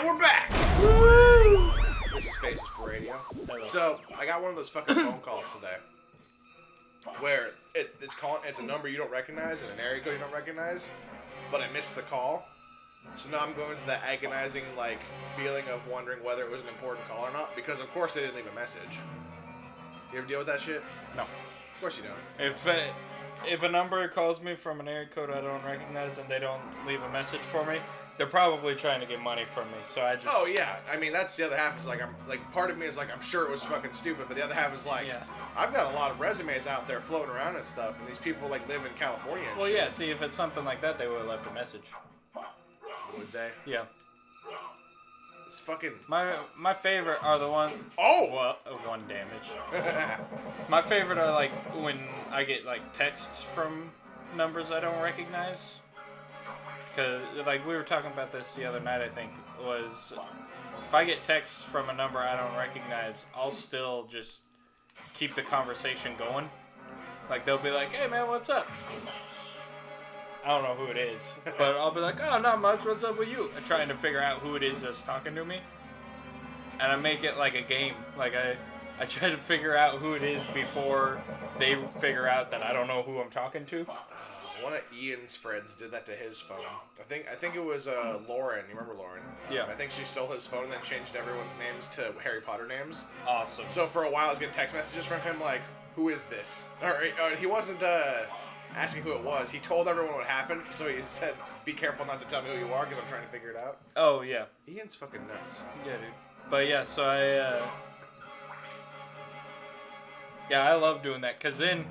And we're back! Woo! This is Spaces for Radio. Hello. So, I got one of those fucking phone calls today. Where it's a number you don't recognize and an area code you don't recognize. But I missed the call. So now I'm going through that agonizing, feeling of wondering whether it was an important call or not. Because, of course, they didn't leave a message. You ever deal with that shit? No. Of course you don't. If a number calls me from an area code I don't recognize and they don't leave a message for me, they're probably trying to get money from me. So I just. Oh yeah, I mean that's the other half. Is part of me is I'm sure it was fucking stupid, but the other half is Yeah. I've got a lot of resumes out there floating around and stuff, and these people live in California. And Well, shit. yeah. See, if it's something like that, they would have left a message. Would they? Yeah. It's fucking. My favorite are the one. Oh. Well, one damage. My favorite are when I get texts from numbers I don't recognize. Cause we were talking about this the other night, I think, was if I get texts from a number I don't recognize, I'll still just keep the conversation going. They'll be like, "Hey man, what's up?" I don't know who it is, but I'll be like, "Oh, not much. What's up with you?" I'm trying to figure out who it is that's talking to me, and I make it like a game. I try to figure out who it is before they figure out that I don't know who I'm talking to. One of Ian's friends did that to his phone. I think it was Lauren. You remember Lauren? Yeah. I think she stole his phone and then changed everyone's names to Harry Potter names. Awesome. So for a while, I was getting text messages from him "Who is this?" Or he wasn't asking who it was. He told everyone what happened, so he said, "Be careful not to tell me who you are, because I'm trying to figure it out." Oh yeah. Ian's fucking nuts. Yeah, dude. But yeah, so I love doing that, cause then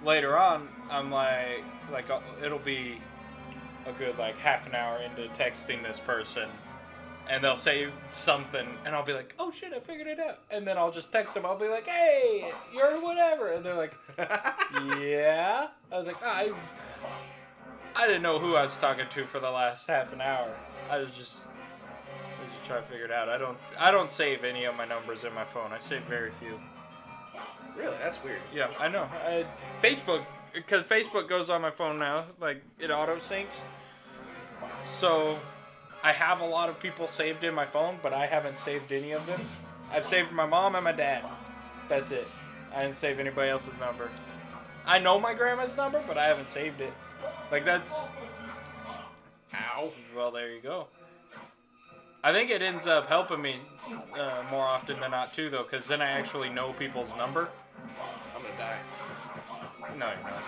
later on I'm it'll be a good half an hour into texting this person, and they'll say something, and I'll be like, "Oh shit, I figured it out," and then I'll just text them. I'll be like, "Hey, you're whatever," and they're like, "Yeah." I was like, I didn't know who I was talking to for the last half an hour. I was just trying to figure it out. I don't save any of my numbers in my phone. I save very few. Really? That's weird. Yeah, I know. Facebook, because Facebook goes on my phone now, it auto syncs. So I have a lot of people saved in my phone, but I haven't saved any of them. I've saved my mom and my dad. That's it. I didn't save anybody else's number. I know my grandma's number, but I haven't saved it. That's... Ow. Well, there you go. I think it ends up helping me more often than not, too, though, because then I actually know people's number. I'm gonna die. No, you're not.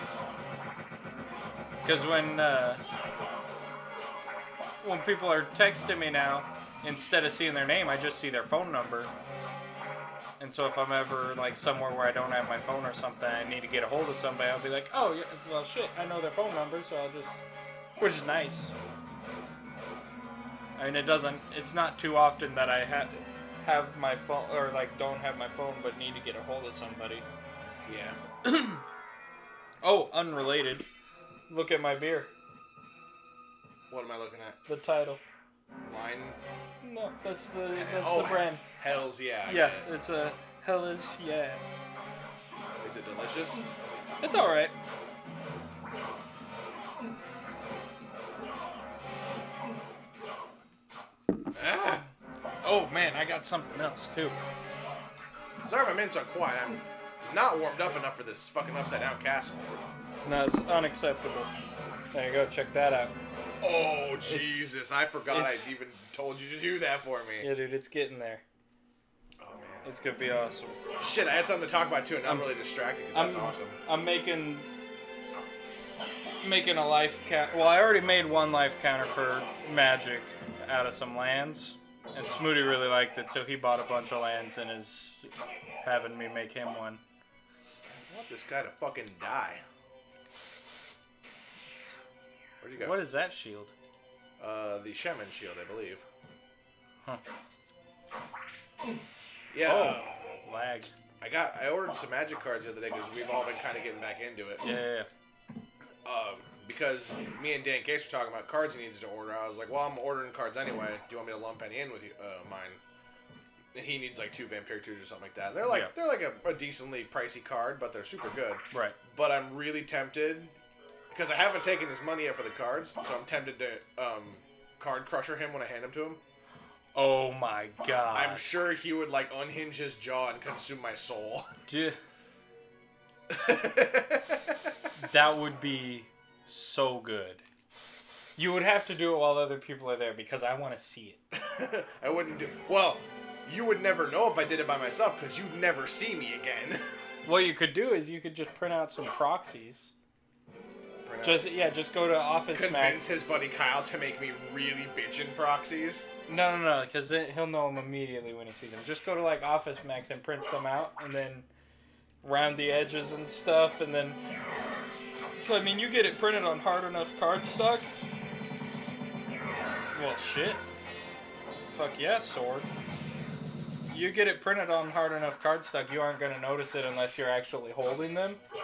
Because when people are texting me now, instead of seeing their name, I just see their phone number. And so if I'm ever somewhere where I don't have my phone or something, I need to get a hold of somebody, I'll be like, "Oh, yeah, well, shit, I know their phone number, so I'll just," which is nice. I mean, it's not too often that I have my phone, or don't have my phone, but need to get a hold of somebody. Yeah. Oh, unrelated. Look at my beer. What am I looking at? The title. Line? No, that's the Oh, brand. Hells yeah. I Yeah, get it. it's a Hellas, yeah. Is it delicious? It's alright. Ah! Oh man, I got something else too. Sorry if I'm in so quiet. I'm not warmed up enough for this fucking upside down castle. No, it's unacceptable. There you go, check that out. Oh, Jesus. I forgot I it's- even told you to do that for me. Yeah, dude, it's getting there. Oh, man. It's gonna be awesome. Shit, I had something to talk about, too, and I'm really distracted because that's awesome. I'm making a life count. Well, I already made one life counter for Magic out of some lands, and Smooty really liked it, so he bought a bunch of lands and is having me make him one. I want this guy to fucking die. Where'd you go? What is that shield? The Shaman Shield, I believe. Huh. Yeah. Oh, lag. I ordered some Magic cards the other day because we've all been kind of getting back into it. Yeah. Because me and Dan Case were talking about cards he needs to order. I was like, well, I'm ordering cards anyway. Do you want me to lump any in with you, mine? And he needs 2 Vampire 2s or something like that. They're a decently pricey card, but they're super good. Right. But I'm really tempted, because I haven't taken his money yet for the cards, so I'm tempted to card crusher him when I hand them to him. Oh my god. I'm sure he would like unhinge his jaw and consume my soul. That would be so good. You would have to do it while other people are there because I want to see it. I wouldn't do. Well, you would never know if I did it by myself because you'd never see me again. What you could do is you could just print out some proxies. Just go to Office Convince Max. his buddy Kyle to make me really bitchin' proxies. No, because he'll know them immediately when he sees them. Just go to like Office Max and print some out, and then round the edges and stuff, and then. I mean, you get it printed on hard enough cardstock. Well, shit. Fuck yeah, sword. You get it printed on hard enough cardstock, you aren't gonna notice it unless you're actually holding them. Yeah.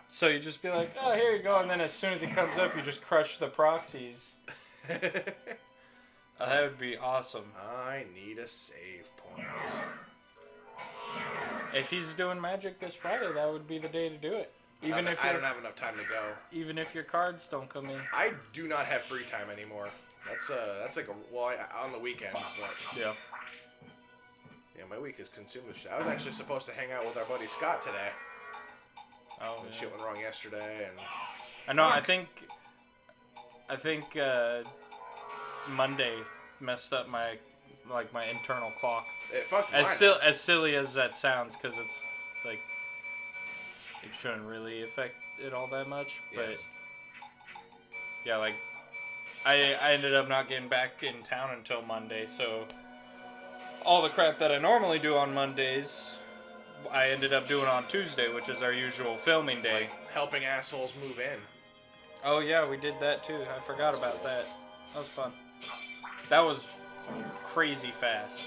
So you just be like, oh, here you go, and then as soon as it comes up, you just crush the proxies. That would be awesome. I need a save point. If he's doing Magic this Friday, that would be the day to do it. Even if I don't have enough time to go. Even if your cards don't come in. I do not have free time anymore. That's like on the weekends, but yeah. Yeah, my week is consumed with shit. I was actually supposed to hang out with our buddy Scott today. Oh. And shit went wrong yesterday, and I know. I think Monday messed up my internal clock. it fucked As mine. as silly as that sounds, because it's like it shouldn't really affect it all that much, but Yes. yeah, like I ended up not getting back in town until Monday, so all the crap that I normally do on Mondays, I ended up doing on Tuesday, which is our usual filming day. Like helping assholes move in. Oh yeah, we did that too. I forgot about that. That was fun. That was crazy fast.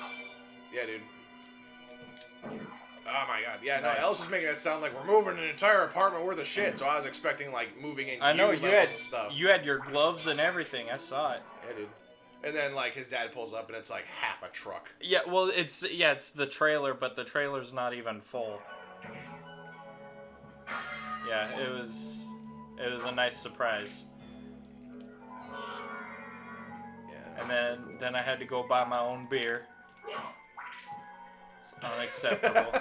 Yeah, dude. Oh my god. Yeah, no, Nice. Ellis is making it sound like we're moving an entire apartment worth of shit, so I was expecting like moving in I know new you levels had of stuff. you had your gloves and everything. I saw it. Yeah, dude. And then like his dad pulls up and it's like half a truck. Yeah, well, it's the trailer, but the trailer's not even full. Yeah, it was a nice surprise. Yeah. And then I had to go buy my own beer. It's unacceptable.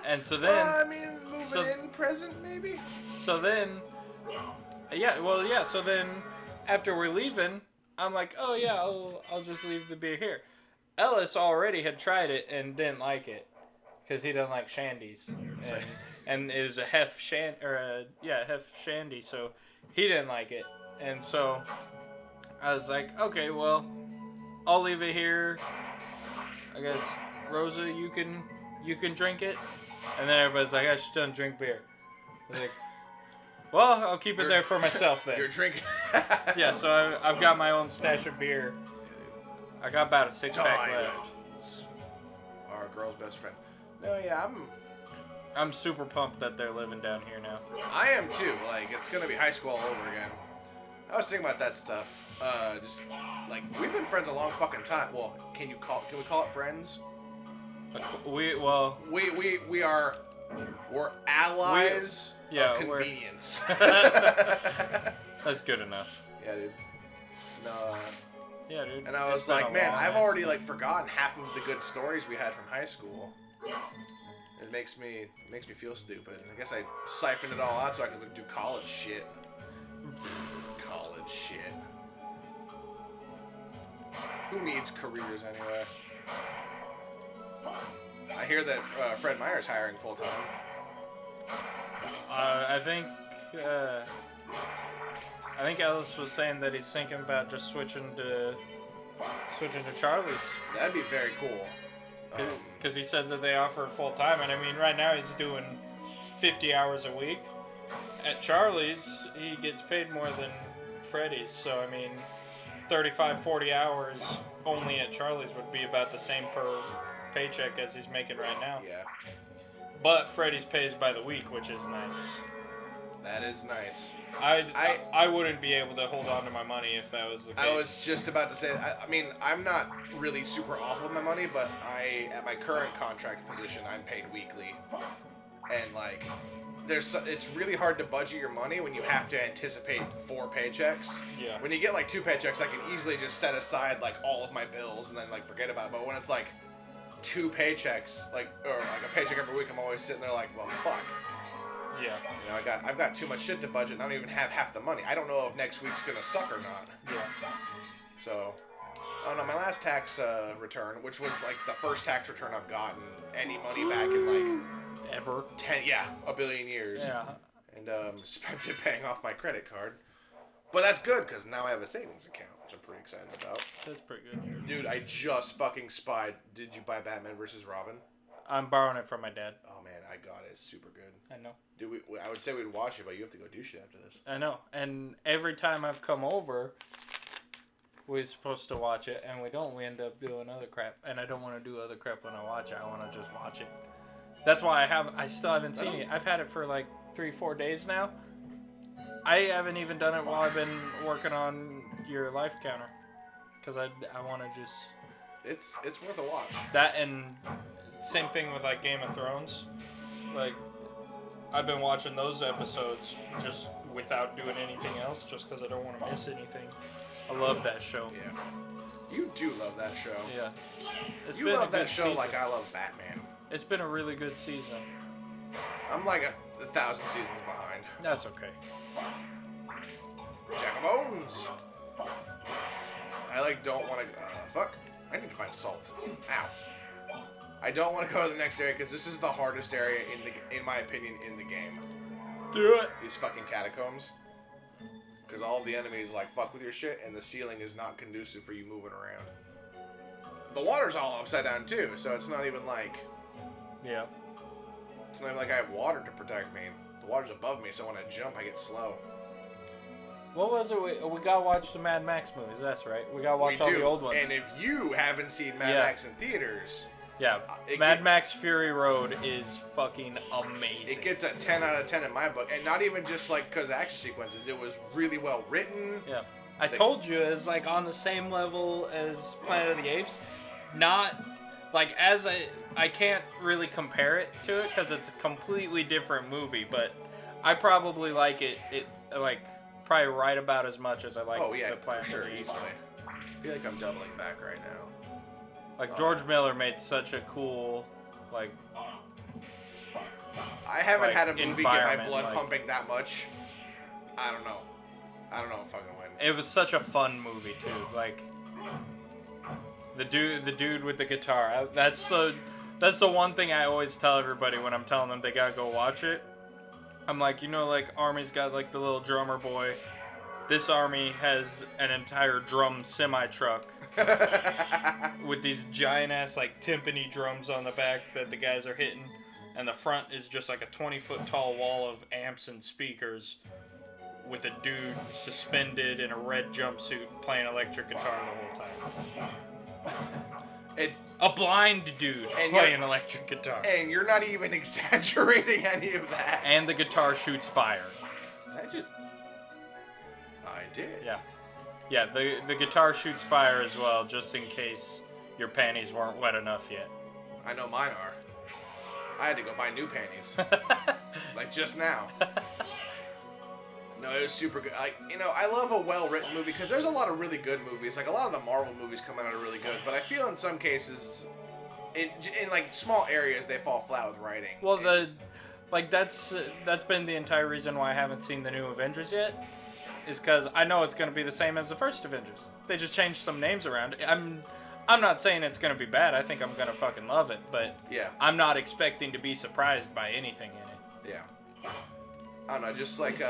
And so then, Well, I mean, moving in present maybe. so then, so then, after we're leaving, I'm like, oh yeah, I'll just leave the beer here. Ellis already had tried it and didn't like it, because he doesn't like shandies, and it was a hef shandy, so he didn't like it, and so I was like, okay, well, I'll leave it here. I guess Rosa, you can drink it, and then everybody's like, I just don't drink beer. I was like, well, I'll keep it there for myself then. You're drinking. Yeah, so I've got my own stash of beer. I got about a 6-pack left. Our girl's best friend. No, yeah, I'm super pumped that they're living down here now. I am too. Like, it's gonna be high school all over again. I was thinking about that stuff. Just like we've been friends a long fucking time. Well, can we call it friends? We're allies of convenience. That's good enough. Yeah, dude. No. Yeah, dude. And I was like, man, I've already like forgotten half of the good stories we had from high school. It makes me feel stupid. I guess I siphoned it all out so I could do college shit. College shit. Who needs careers anyway? I hear that Fred Meyer's hiring full time. I think Ellis was saying that he's thinking about just switching to Charlie's. That'd be very cool. Because he said that they offer full time, and I mean, right now he's doing 50 hours a week. At Charlie's, he gets paid more than Freddy's, so I mean, 35, 40 hours only at Charlie's would be about the same per paycheck as he's making right now. Yeah. But Freddy's pays by the week, which is nice. That is nice. I wouldn't be able to hold on to my money if that was the case. I was just about to say, I mean, I'm not really super awful with my money, but at my current contract position, I'm paid weekly. And, like, it's really hard to budget your money when you have to anticipate 4 paychecks. Yeah. When you get like 2 paychecks, I can easily just set aside like all of my bills and then like forget about it. But when it's like 2 paychecks, like or like a paycheck every week, I'm always sitting there like, well, fuck. Yeah. You know, I've got too much shit to budget, and I don't even have half the money. I don't know if next week's gonna suck or not. Yeah. So, oh no, my last tax return, which was like the first tax return I've gotten any money back in like Ever. a billion years. Yeah. And spent it paying off my credit card. But that's good because now I have a savings account, which I'm pretty excited about. That's pretty good. Dude, I just fucking spied. Did you buy Batman vs. Robin? I'm borrowing it from my dad. Oh man, I got it. It's super good. I know. Dude, I would say we'd watch it, but you have to go do shit after this. I know. And every time I've come over, we're supposed to watch it, and we don't. We end up doing other crap. And I don't want to do other crap when I watch it. I want to just watch it. That's why I still haven't seen it. I've had it for like 3-4 days now. I haven't even done it while I've been working on your life counter. Because I want to just... It's worth a watch. That and same thing with like Game of Thrones. Like, I've been watching those episodes just without doing anything else, just because I don't want to miss anything. I love that show. Yeah. You do love that show. Yeah. It's You been love a that good show season. like I love Batman. It's been a really good season. I'm like 1,000 seasons behind. That's okay. Jack of Bones. I like don't want to. Fuck. I need to find salt. Ow. I don't want to go to the next area because this is the hardest area in my opinion, in the game. Do it. These fucking catacombs. Because all of the enemies like fuck with your shit, and the ceiling is not conducive for you moving around. The water's all upside down too, so it's not even like. Yeah. It's not even like I have water to protect me. The water's above me, so when I jump, I get slow. What was it? We gotta watch the Mad Max movies. That's right. We gotta watch all the old ones. And if you haven't seen Mad Max in theaters, yeah, Mad Max Fury Road is fucking amazing. It gets a 10 out of 10 in my book, and not even just like because of action sequences. It was really well written. Yeah, I told you it's like on the same level as Planet of the Apes. Not like as I can't really compare it to it because it's a completely different movie, but I probably like it like probably right about as much as I like the Planet of the Apes. Easily. I feel like I'm doubling back right now. Like George Miller made such a cool like. I haven't had a movie get my blood like, pumping that much. I don't know. I don't know if I can win. It was such a fun movie too. Like the dude with the guitar. That's the one thing I always tell everybody when I'm telling them they gotta go watch it. I'm like, you know, like Army's got like the little drummer boy. This Army has an entire drum semi truck with these giant ass like timpani drums on the back that the guys are hitting, and the front is just like a 20-foot tall wall of amps and speakers with a dude suspended in a red jumpsuit playing electric guitar the whole time. A blind dude playing electric guitar. And you're not even exaggerating any of that. And the guitar shoots fire. I did. Yeah. Yeah, the guitar shoots fire as well, just in case your panties weren't wet enough yet. I know mine are. I had to go buy new panties. Like just now. No, it was super good. Like, you know, I love a well-written movie because there's a lot of really good movies. Like, a lot of the Marvel movies coming out are really good, but I feel in some cases, in like small areas, they fall flat with writing. Well, that's been the entire reason why I haven't seen the new Avengers yet, is because I know it's going to be the same as the first Avengers. They just changed some names around. I'm not saying it's going to be bad. I think I'm going to fucking love it, but yeah, I'm not expecting to be surprised by anything in it. Yeah. I don't know, just like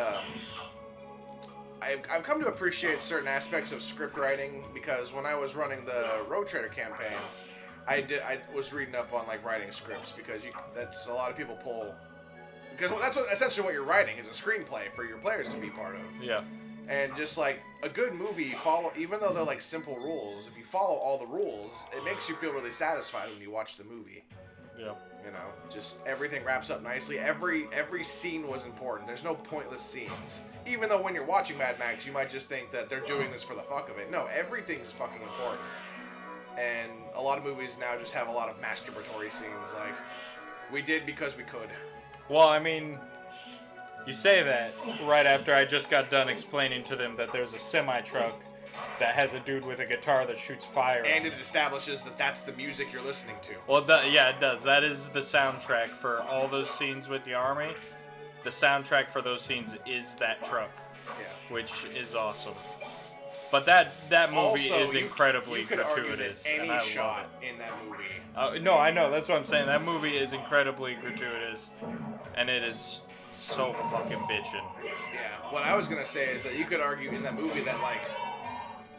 I've come to appreciate certain aspects of script writing because when I was running the Road Trader campaign, I was reading up on like writing scripts because that's a lot of people pull because that's essentially what you're writing is a screenplay for your players to be part of. Yeah. And just like a good movie, even though they're like simple rules, if you follow all the rules, it makes you feel really satisfied when you watch the movie. Yeah. You know, just everything wraps up nicely. Every scene was important. There's no pointless scenes. Even though when you're watching Mad Max, you might just think that they're doing this for the fuck of it. No, everything's fucking important. And a lot of movies now just have a lot of masturbatory scenes. Like, we did because we could. Well, I mean, You say that right after I just got done explaining to them that there's a semi-truck that has a dude with a guitar that shoots fire. And it establishes that that's the music you're listening to. Well, yeah, it does. That is the soundtrack for all those scenes with the army. The soundtrack for those scenes is that truck, which is awesome. But that movie also, is incredibly you could gratuitous. Argue that any and I shot love it. in that movie. No, I know. That's what I'm saying. That movie is incredibly gratuitous, and it is so fucking bitchin'. Yeah. What I was gonna say is that you could argue in that movie that like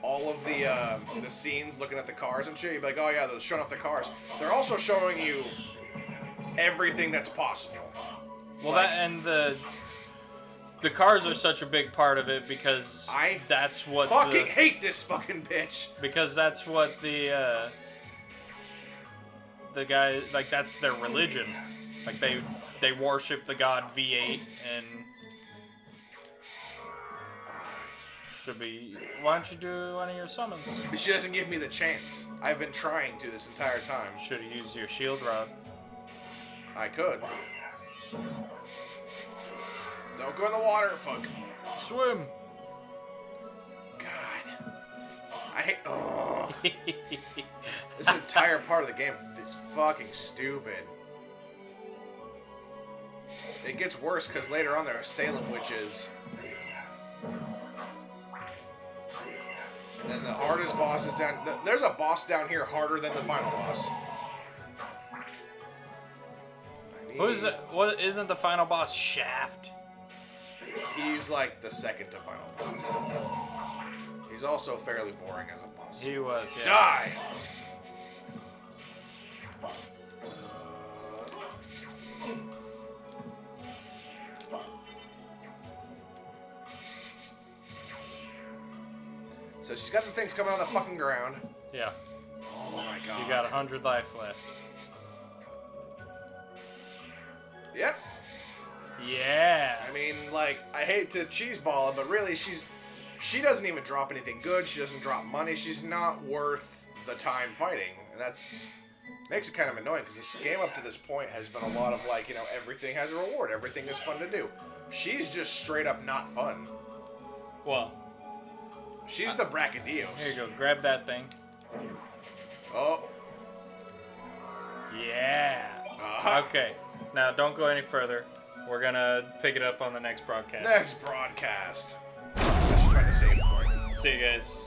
all of the scenes looking at the cars and shit, you'd be like, oh yeah, they're showing off the cars. They're also showing you everything that's possible. Well, like, that and the cars are such a big part of it because that's what fucking hate this fucking bitch. Because that's what the guy, like, that's their religion. Like they worship the god V8 and should be. Why don't you do one of your summons? But she doesn't give me the chance. I've been trying to this entire time. Should have used your shield rod. I could. Don't go in the water, fuck. Swim. God. I hate. Oh. This entire part of the game is fucking stupid. It gets worse because later on there are Salem witches. And then the hardest boss is down. There's a boss down here harder than the final boss. Who is it? What isn't the final boss Shaft? He's like the second to final boss. He's also fairly boring as a boss. He was, yeah. Die! So she's got the things coming on the fucking ground. Yeah. Oh my god. You got 100 life left. Yep. Yeah. I mean, like, I hate to cheeseball it, but really, she doesn't even drop anything good. She doesn't drop money. She's not worth the time fighting, and that's makes it kind of annoying because this game up to this point has been a lot of like, you know, everything has a reward, everything is fun to do. She's just straight up not fun. Well, she's the Brachydios. Here you go. Grab that thing. Oh. Yeah. Uh-huh. Okay. Now don't go any further. We're gonna pick it up on the next broadcast. Next broadcast. I should try to save it for you. See you guys.